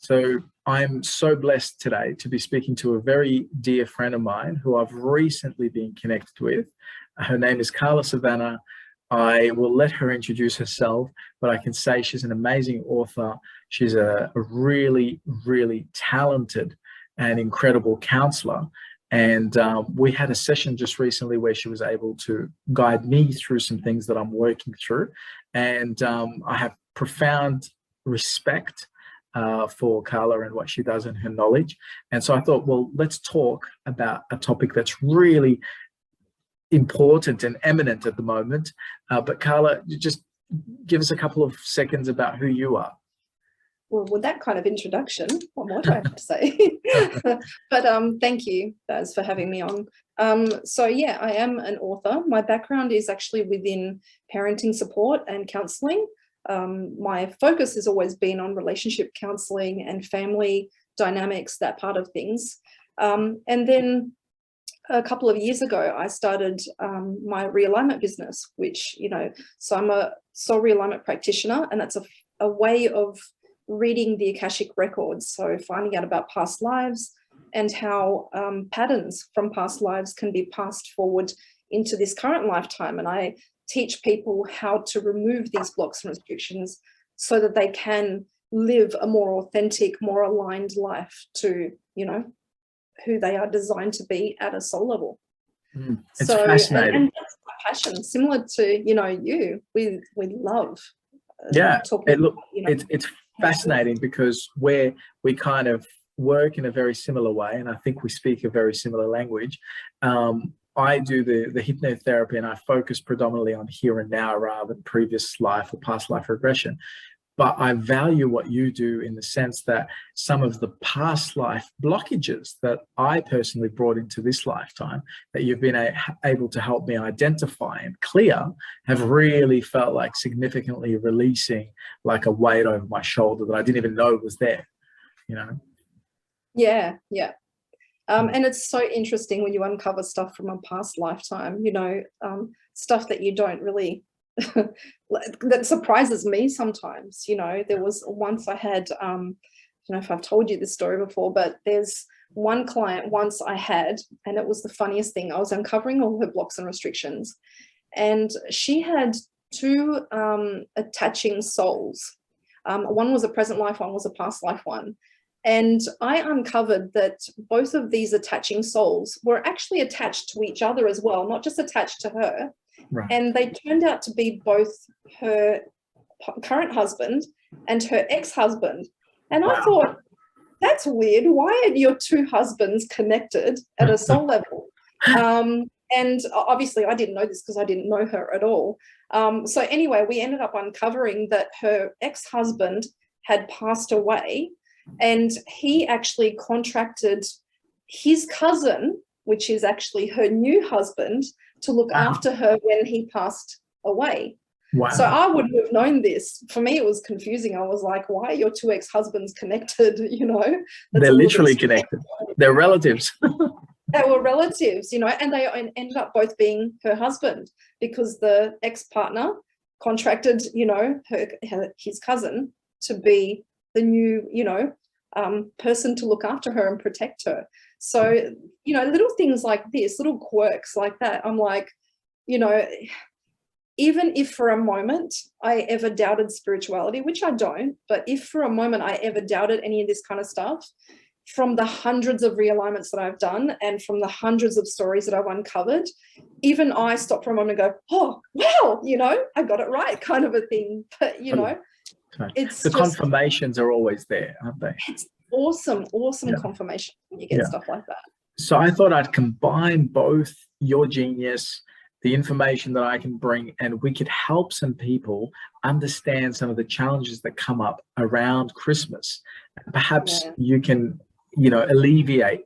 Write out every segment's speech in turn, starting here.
So I'm so blessed today to be speaking to a very dear friend of mine who I've recently been connected with. Her name is Carla Savannah. I will let her introduce herself, but I can say she's an amazing author. She's a really, really talented and incredible counselor. And we had a session just recently where she was able to guide me through some things that I'm working through. And I have profound respect for Carla and what she does and her knowledge. And so I thought, well, let's talk about a topic that's really important and eminent at the moment. But Carla, just give us a couple of seconds about who you are. Well, with that kind of introduction, what more do I have to say? But thank you, Baz, for having me on. So yeah, I am an author. My background is actually within parenting support and counselling. My focus has always been on relationship counselling and family dynamics, that part of things. And then a couple of years ago, I started my realignment business, which, so I'm a soul realignment practitioner, and that's a way of reading the Akashic records. So finding out about past lives and how patterns from past lives can be passed forward into this current lifetime. And I teach people how to remove these blocks and restrictions so that they can live a more authentic, more aligned life to, who they are designed to be at a soul level. It's fascinating. And that's my passion, similar to, you, we love it's fascinating because we kind of work in a very similar way, and I think we speak a very similar language. I do the hypnotherapy, and I focus predominantly on here and now rather than previous life or past life regression. But I value what you do in the sense that some of the past life blockages that I personally brought into this lifetime that you've been able to help me identify and clear have really felt like significantly releasing like a weight over my shoulder that I didn't even know was there, Yeah. And it's so interesting when you uncover stuff from a past lifetime, stuff that you don't really that surprises me sometimes. There was once I had I don't know if I've told you this story before, but there's one client once I had, and it was the funniest thing. I was uncovering all her blocks and restrictions, and she had two attaching souls. One was a present life, one was a past life one. And I uncovered that both of these attaching souls were actually attached to each other as well, not just attached to her. Right. And they turned out to be both her current husband and her ex-husband. And I thought, that's weird. Why are your two husbands connected at a soul level? And obviously I didn't know this because I didn't know her at all. So anyway, we ended up uncovering that her ex-husband had passed away, and he actually contracted his cousin, which is actually her new husband, to look after her when he passed away. Wow. So I wouldn't have known this. For me, it was confusing. I was like, why are your two ex-husbands connected? They're literally connected. They're relatives. They were relatives, and they ended up both being her husband because the ex-partner contracted, his cousin to be the new, person to look after her and protect her. So, little things like this, little quirks like that, I'm like, even if for a moment I ever doubted spirituality, which I don't, but if for a moment I ever doubted any of this kind of stuff, from the hundreds of realignments that I've done and from the hundreds of stories that I've uncovered, even I stop for a moment and go, oh, wow, I got it right, kind of a thing. But, it's the confirmations are always there, aren't they? It's awesome confirmation when you get stuff like that. So I thought I'd combine both your genius, the information that I can bring, and we could help some people understand some of the challenges that come up around Christmas. Perhaps you can, alleviate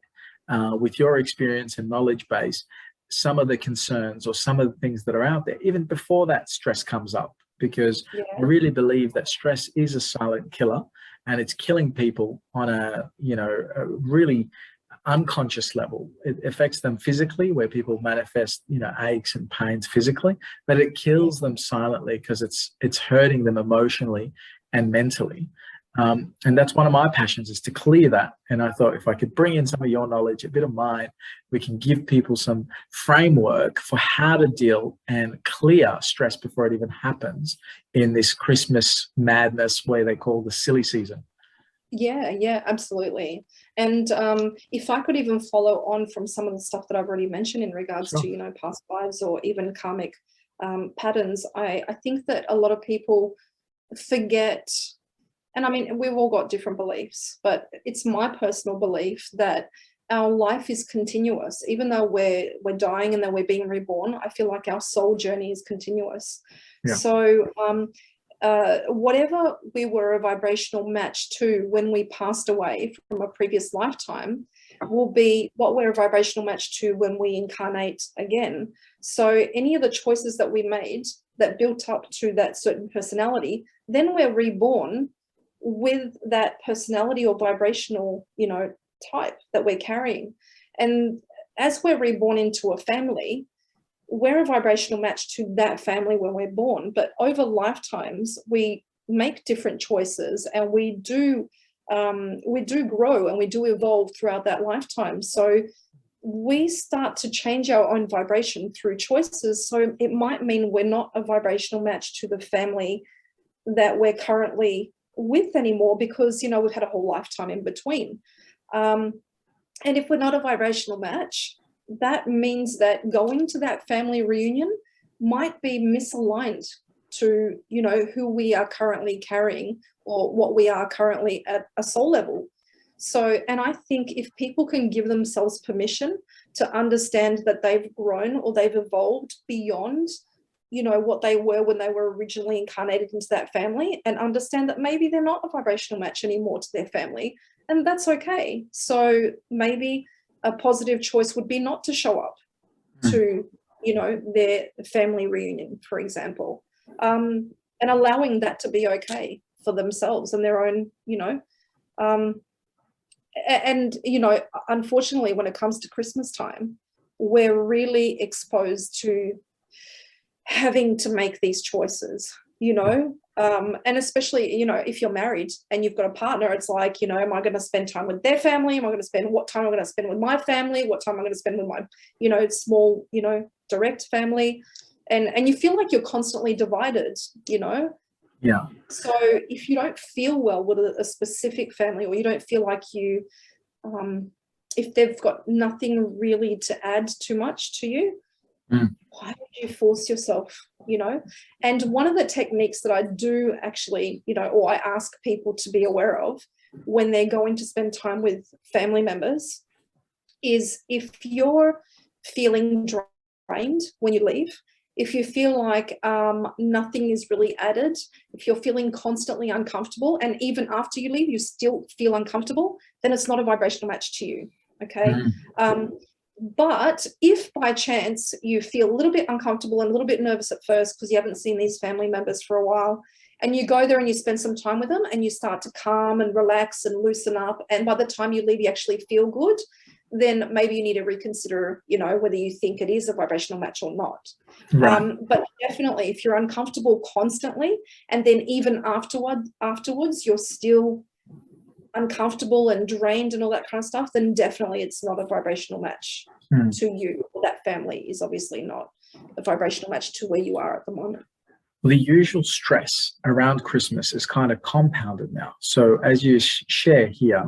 with your experience and knowledge base some of the concerns or some of the things that are out there, even before that stress comes up. Because I really believe that stress is a silent killer, and it's killing people on a really unconscious level. It affects them physically, where people manifest, aches and pains physically, but it kills them silently because it's hurting them emotionally and mentally. And that's one of my passions, is to clear that. And I thought if I could bring in some of your knowledge, a bit of mine, we can give people some framework for how to deal and clear stress before it even happens in this Christmas madness where they call the silly season. Yeah, absolutely. And if I could even follow on from some of the stuff that I've already mentioned in regards Sure. to, past lives or even karmic patterns, I think that a lot of people forget. And I mean, we've all got different beliefs, but it's my personal belief that our life is continuous. Even though we're dying and then we're being reborn, I feel like our soul journey is continuous. Yeah. So whatever we were a vibrational match to when we passed away from a previous lifetime will be what we're a vibrational match to when we incarnate again. So any of the choices that we made that built up to that certain personality, then we're reborn with that personality or vibrational, type that we're carrying. And as we're reborn into a family, we're a vibrational match to that family when we're born. But over lifetimes, we make different choices, and we do grow and we do evolve throughout that lifetime. So we start to change our own vibration through choices. So it might mean we're not a vibrational match to the family that we're currently with anymore, because we've had a whole lifetime in between. And if we're not a vibrational match, that means that going to that family reunion might be misaligned to who we are currently carrying or what we are currently at a soul level. So, and I think if people can give themselves permission to understand that they've grown or they've evolved beyond what they were when they were originally incarnated into that family, and understand that maybe they're not a vibrational match anymore to their family, and that's okay. So maybe a positive choice would be not to show up to their family reunion, for example, and allowing that to be okay for themselves and their own and unfortunately, when it comes to Christmas time, we're really exposed to having to make these choices, and especially, if you're married and you've got a partner, it's like, am I going to spend time with their family? What time am I going to spend with my family? What time am I going to spend with my, small, direct family? And you feel like you're constantly divided, Yeah. So if you don't feel well with a specific family, or you don't feel like you, if they've got nothing really to add too much to you, why would you force yourself, And one of the techniques that I do actually, or I ask people to be aware of when they're going to spend time with family members is, if you're feeling drained when you leave, if you feel like nothing is really added, if you're feeling constantly uncomfortable, and even after you leave, you still feel uncomfortable, then it's not a vibrational match to you, okay? But if by chance you feel a little bit uncomfortable and a little bit nervous at first because you haven't seen these family members for a while, and you go there and you spend some time with them and you start to calm and relax and loosen up, and by the time you leave you actually feel good, then maybe you need to reconsider, whether you think it is a vibrational match or not. Right. But definitely, if you're uncomfortable constantly, and then even afterwards you're still uncomfortable and drained and all that kind of stuff, then definitely it's not a vibrational match to you. That family is obviously not a vibrational match to where you are at the moment. The usual stress around Christmas is kind of compounded now. So as you share here,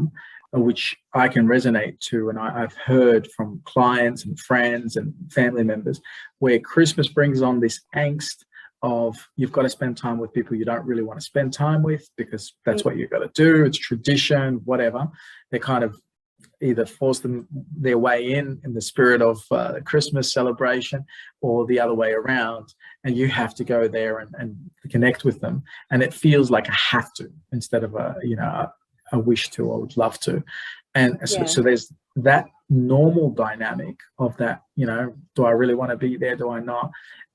which I can resonate to, and I've heard from clients and friends and family members, where Christmas brings on this angst of you've got to spend time with people you don't really want to spend time with, because that's what you've got to do. It's tradition, whatever. They kind of either force them their way in the spirit of Christmas celebration, or the other way around, and you have to go there and connect with them, and it feels like a have to instead of a wish to or would love to. And so there's that normal dynamic of that, do I really want to be there, do I not?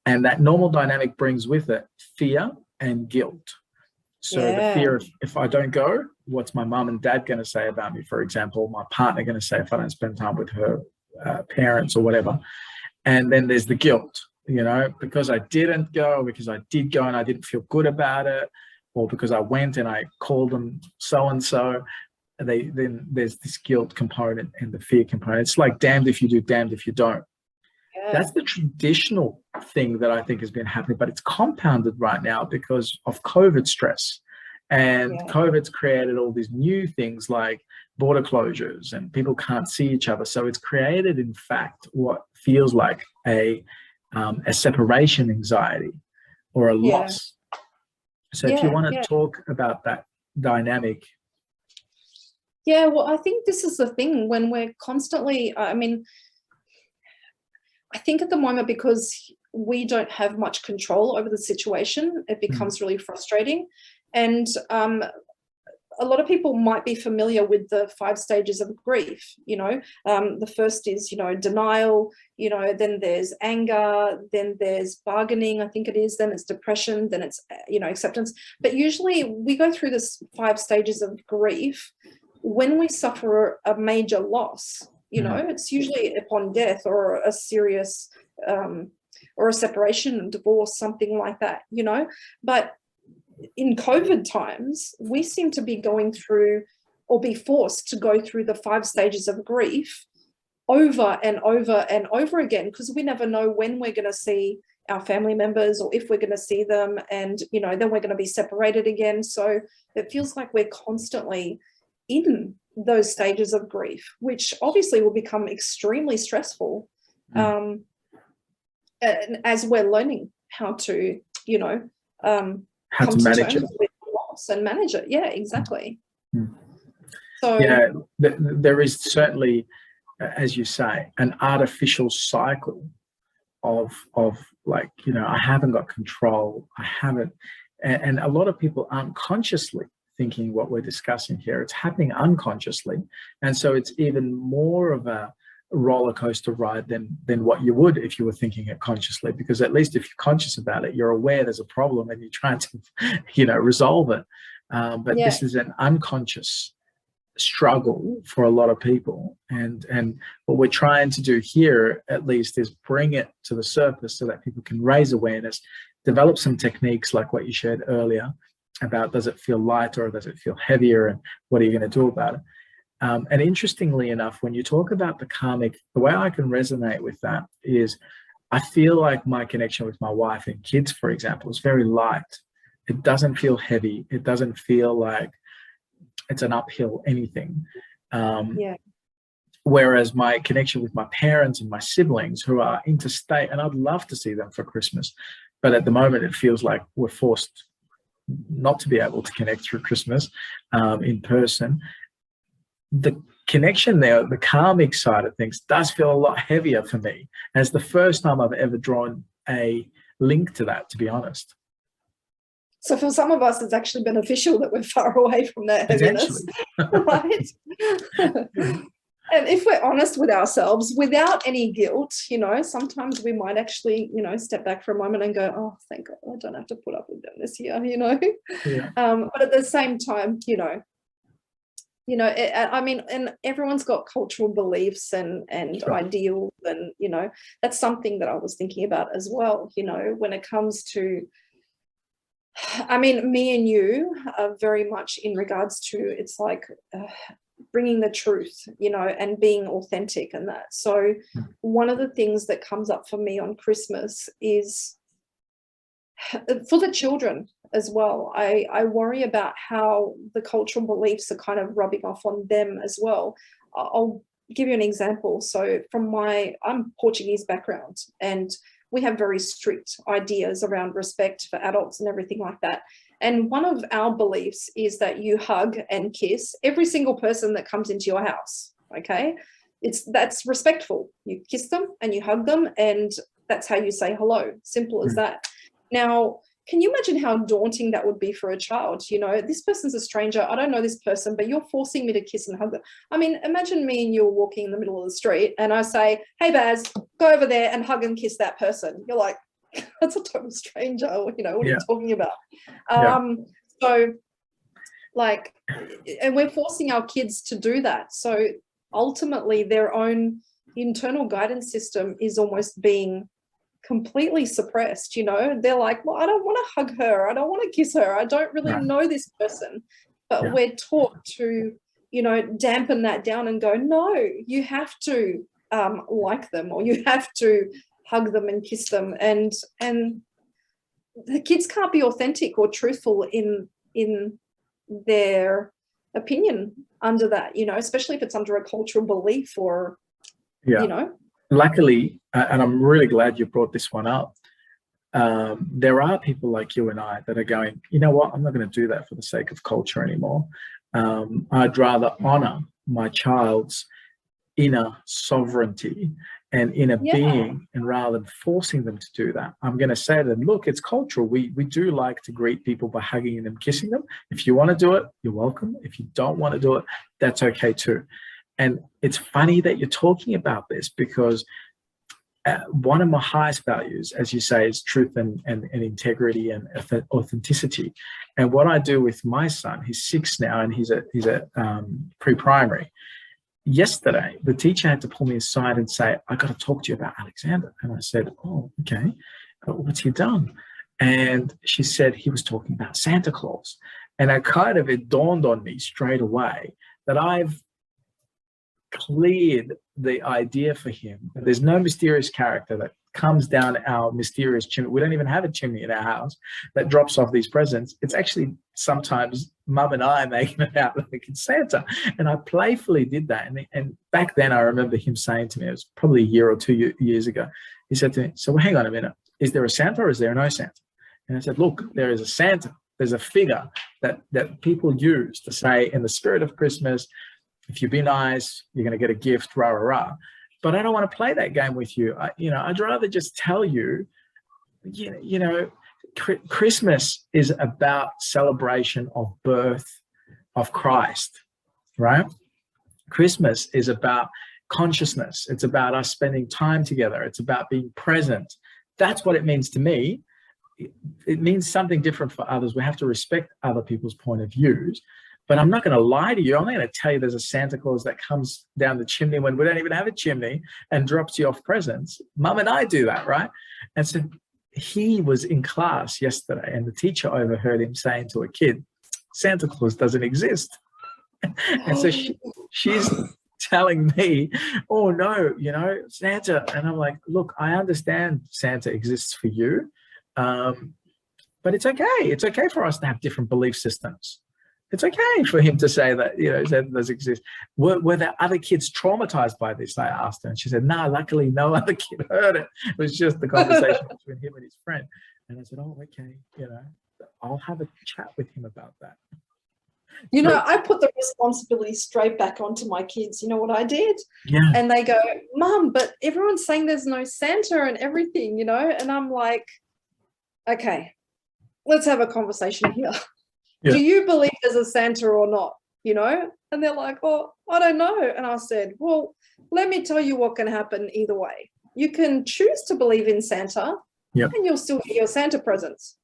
And that normal dynamic brings with it fear and guilt. So the fear of, if I don't go, what's my mum and dad going to say about me, for example, my partner going to say if I don't spend time with her parents or whatever. And then there's the guilt, because I didn't go, because I did go and I didn't feel good about it. or because I went and I called them so and so, then there's this guilt component and the fear component. It's like damned if you do, damned if you don't. Yeah. That's the traditional thing that I think has been happening, but it's compounded right now because of COVID stress. And COVID's created all these new things like border closures, and people can't see each other. So it's created, in fact, what feels like a separation anxiety or a loss. So if you want to talk about that dynamic. Yeah, well, I think this is the thing when we're constantly, I mean, I think at the moment, because we don't have much control over the situation, it becomes really frustrating. And a lot of people might be familiar with the 5 stages of grief. You know, the first is, you know, denial, you know, then there's anger, then there's bargaining, I think it is, then it's depression, then it's, you know, acceptance. But usually we go through this 5 stages of grief when we suffer a major loss. You know, it's usually upon death or a serious or a separation, divorce, something like that, you know. But in COVID times, we seem to be going through or be forced to go through the 5 stages of grief over and over and over again, because we never know when we're going to see our family members or if we're going to see them, and, you know, then we're going to be separated again. So it feels like we're constantly in those stages of grief, which obviously will become extremely stressful as we're learning how to, you know, how to manage it with loss and manage it. Yeah, exactly. So yeah, there is certainly, as you say, an artificial cycle of like, you know, I haven't got control, I haven't, and a lot of people aren't consciously thinking what we're discussing here. It's happening unconsciously, and so it's even more of a roller coaster ride than what you would if you were thinking it consciously, because at least if you're conscious about it, you're aware there's a problem and you're trying to, you know, resolve it. But this is an unconscious struggle for a lot of people, and what we're trying to do here, at least, is bring it to the surface so that people can raise awareness, develop some techniques like what you shared earlier about, does it feel lighter or does it feel heavier, and what are you going to do about it? And interestingly enough, when you talk about the karmic, the way I can resonate with that is I feel like my connection with my wife and kids, for example, is very light. It doesn't feel heavy. It doesn't feel like it's an uphill anything. Whereas my connection with my parents and my siblings, who are interstate, and I'd love to see them for Christmas, but at the moment it feels like we're forced not to be able to connect through Christmas in person. The connection there, the karmic side of things, does feel a lot heavier for me. And it's the first time I've ever drawn a link to that, to be honest. So for some of us, it's actually beneficial that we're far away from that heaviness, right? And if we're honest with ourselves, without any guilt, you know, sometimes we might actually, you know, step back for a moment and go, oh, thank God, I don't have to put up with them this year, you know. But at the same time, you know, I mean, and everyone's got cultural beliefs and ideals, and, you know, that's something that I was thinking about as well, you know, when it comes to, I mean, me and you are very much in regards to, it's like bringing the truth, you know, and being authentic and that. So one of the things that comes up for me on Christmas is for the children as well. I worry about how the cultural beliefs are kind of rubbing off on them as well. I'll give you an example. So I'm Portuguese background, and we have very strict ideas around respect for adults and everything like that. And one of our beliefs is that you hug and kiss every single person that comes into your house, okay? That's respectful. You kiss them and you hug them, and that's how you say hello. Simple as that. Now, can you imagine how daunting that would be for a child? You know, this person's a stranger. I don't know this person, but you're forcing me to kiss and hug them. I mean, imagine me and you walking in the middle of the street and I say, hey, Baz, go over there and hug and kiss that person. You're like, that's a total stranger. You know, what are you talking about? So, like, and we're forcing our kids to do that. So ultimately their own internal guidance system is almost being completely suppressed, you know. They're like, well, I don't want to hug her, I don't want to kiss her, I don't really know this person. But we're taught to, you know, dampen that down and go, no, you have to like them, or you have to hug them and kiss them, and the kids can't be authentic or truthful in their opinion under that, you know, especially if it's under a cultural belief or you know. Luckily, and I'm really glad you brought this one up, there are people like you and I that are going, you know what, I'm not going to do that for the sake of culture anymore. I'd rather honor my child's inner sovereignty and inner being, and rather than forcing them to do that, I'm going to say to them, look, it's cultural. We do like to greet people by hugging them, kissing them. If you want to do it, you're welcome. If you don't want to do it, that's okay too. And it's funny that you're talking about this, because one of my highest values, as you say, is truth and integrity and authenticity. And what I do with my son, he's 6 now, and he's a pre-primary. Yesterday, the teacher had to pull me aside and say, I got to talk to you about Alexander. And I said, oh, okay, what's he done? And she said he was talking about Santa Claus. And it dawned on me straight away that I've cleared the idea for him. There's no mysterious character that comes down our mysterious chimney. We don't even have a chimney in our house that drops off these presents. It's actually sometimes Mum and I making it out like it's Santa. And I playfully did that. And back then I remember him saying to me, it was probably a year or 2 years ago, he said to me, so hang on a minute, is there a Santa or is there no Santa? And I said, look, there is a Santa. There's a figure that people use to say, in the spirit of Christmas, if you be nice, you're going to get a gift, rah, rah, rah. But I don't want to play that game with you. I'd rather just tell you, you know, Christmas is about celebration of birth of Christ, right? Christmas is about consciousness. It's about us spending time together. It's about being present. That's what it means to me. It means something different for others. We have to respect other people's point of views. But I'm not going to lie to you. I'm not going to tell you there's a Santa Claus that comes down the chimney when we don't even have a chimney and drops you off presents. Mum and I do that, right? And so he was in class yesterday, and the teacher overheard him saying to a kid, Santa Claus doesn't exist. And so she's telling me, oh no, you know, Santa. And I'm like, look, I understand Santa exists for you, but it's okay. It's okay for us to have different belief systems. It's okay for him to say that, you know, Santa does exist. Were there other kids traumatized by this? I asked her, and she said, no, luckily no other kid heard it. It was just the conversation between him and his friend. And I said, oh, okay, you know, I'll have a chat with him about that. You know, I put the responsibility straight back onto my kids. You know what I did? Yeah. And they go, Mum, but everyone's saying there's no Santa and everything, you know? And I'm like, okay, let's have a conversation here. Yeah. Do you believe there's a Santa or not? You know? And they're like, oh, I don't know. And I said, well, let me tell you what can happen either way. You can choose to believe in Santa, and you'll still get your Santa presents.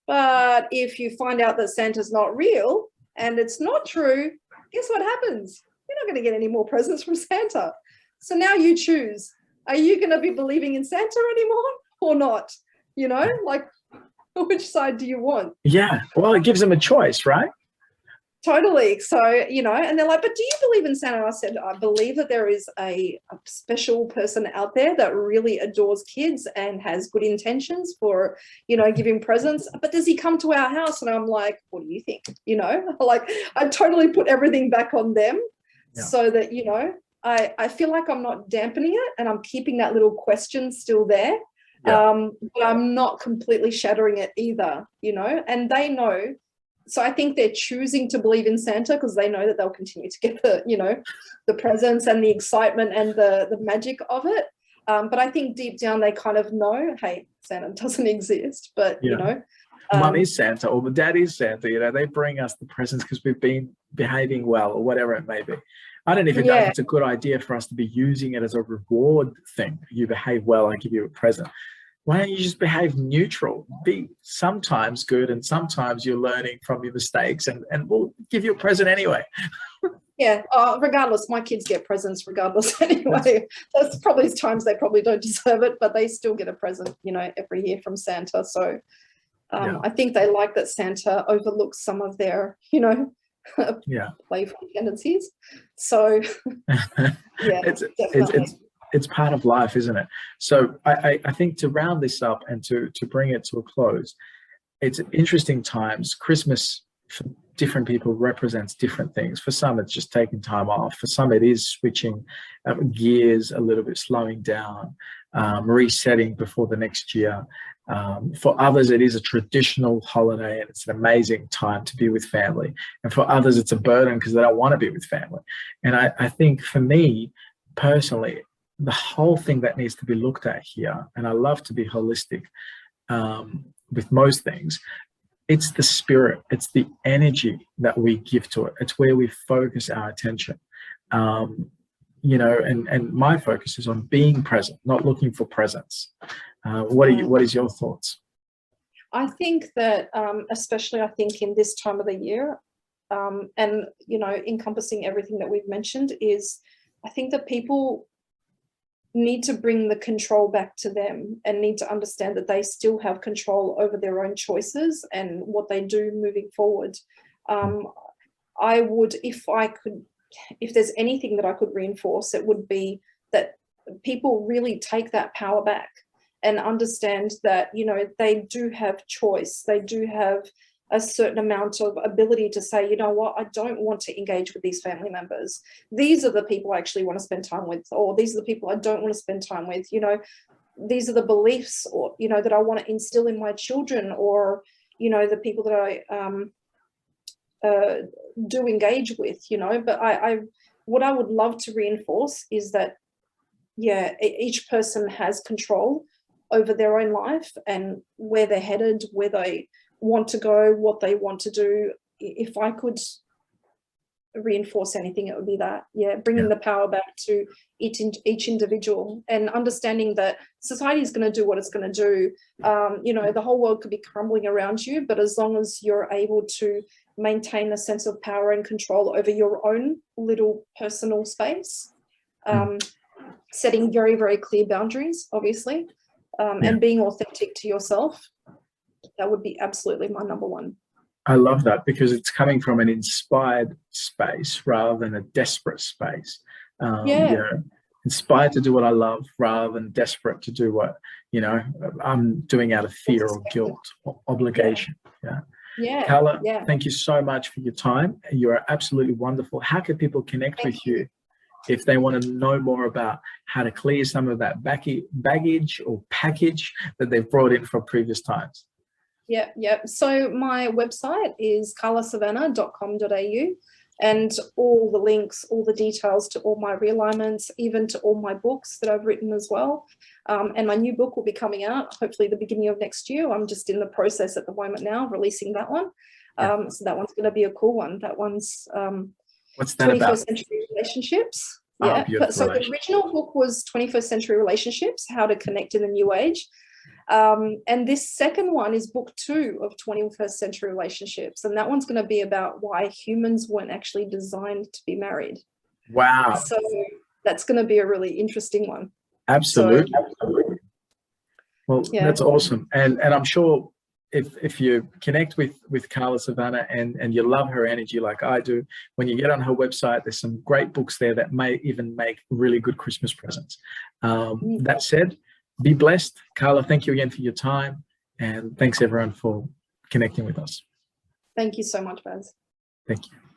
But if you find out that Santa's not real and it's not true, guess what happens? You're not going to get any more presents from Santa. So now you choose. Are you going to be believing in Santa anymore or not? You know, like, which side do you want? Yeah. Well, it gives them a choice, right? Totally. So, you know, and they're like, but do you believe in Santa? I said, I believe that there is a special person out there that really adores kids and has good intentions for, you know, giving presents. But does he come to our house? And I'm like, what do you think? You know, like I totally put everything back on them so that, you know, I feel like I'm not dampening it and I'm keeping that little question still there. But I'm not completely shattering it either, you know, and they know. So I think they're choosing to believe in Santa because they know that they'll continue to get the, you know, the presents and the excitement and the magic of it. But I think deep down they kind of know, hey, Santa doesn't exist, but, you know. Mum is Santa or the dad is Santa, you know, they bring us the presents because we've been behaving well or whatever it may be. I don't even know if it's a good idea for us to be using it as a reward thing. You behave well, I give you a present. Why don't you just behave neutral? Be sometimes good and sometimes you're learning from your mistakes and we'll give you a present anyway. Yeah, regardless, my kids get presents regardless anyway. There's probably times they probably don't deserve it, but they still get a present, you know, every year from Santa. So I think they like that Santa overlooks some of their, you know, playful tendencies. So yeah, it's part of life, isn't it? So I think to round this up and to bring it to a close, it's interesting times. Christmas for different people represents different things. For some, it's just taking time off. For some, it is switching gears a little bit, slowing down, resetting before the next year. For others, it is a traditional holiday and it's an amazing time to be with family. And for others, it's a burden because they don't want to be with family. And I think for me personally, the whole thing that needs to be looked at here, and I love to be holistic with most things, it's the spirit, it's the energy that we give to it. It's where we focus our attention. You know, and my focus is on being present, not looking for presents. What is your thoughts? I think that, especially I think in this time of the year, and, you know, encompassing everything that we've mentioned, is I think that people need to bring the control back to them and need to understand that they still have control over their own choices and what they do moving forward. I would, if there's anything that I could reinforce, it would be that people really take that power back and understand that, you know, they do have choice. They do have a certain amount of ability to say, you know what, I don't want to engage with these family members. These are the people I actually want to spend time with, or these are the people I don't want to spend time with. You know, these are the beliefs, or, you know, that I want to instill in my children, or, you know, the people that I do engage with, you know. But what I would love to reinforce is that, yeah, each person has control over their own life and where they're headed, where they want to go, what they want to do. If I could reinforce anything, it would be that, bringing the power back to each individual, and understanding that society is going to do what it's going to do. You know, the whole world could be crumbling around you, but as long as you're able to maintain a sense of power and control over your own little personal space, setting very, very clear boundaries, obviously, and being authentic to yourself, that would be absolutely my number one. I love that, because it's coming from an inspired space rather than a desperate space. You know, inspired to do what I love rather than desperate to do what, you know, I'm doing out of fear or guilt or obligation. Carla, thank you so much for your time. You are absolutely wonderful. How can people connect with you if they want to know more about how to clear some of that baggage or package that they've brought in from previous times? So my website is carlasavannah.com.au, and all the links, all the details to all my realignments, even to all my books that I've written as well. And my new book will be coming out hopefully the beginning of next year. I'm just in the process at the moment now releasing that one. So that one's going to be a cool one. That one's what's that 21st about? Century relationships. So the original book was 21st Century Relationships, How to Connect in the New Age. And this second one is book 2 of 21st Century Relationships. And that one's going to be about why humans weren't actually designed to be married. Wow. So that's going to be a really interesting one. Absolutely. Well, that's awesome. And I'm sure if you connect with Carla Savannah and you love her energy like I do, when you get on her website, there's some great books there that may even make really good Christmas presents. That said, be blessed. Carla, thank you again for your time. And thanks everyone for connecting with us. Thank you so much, Baz. Thank you.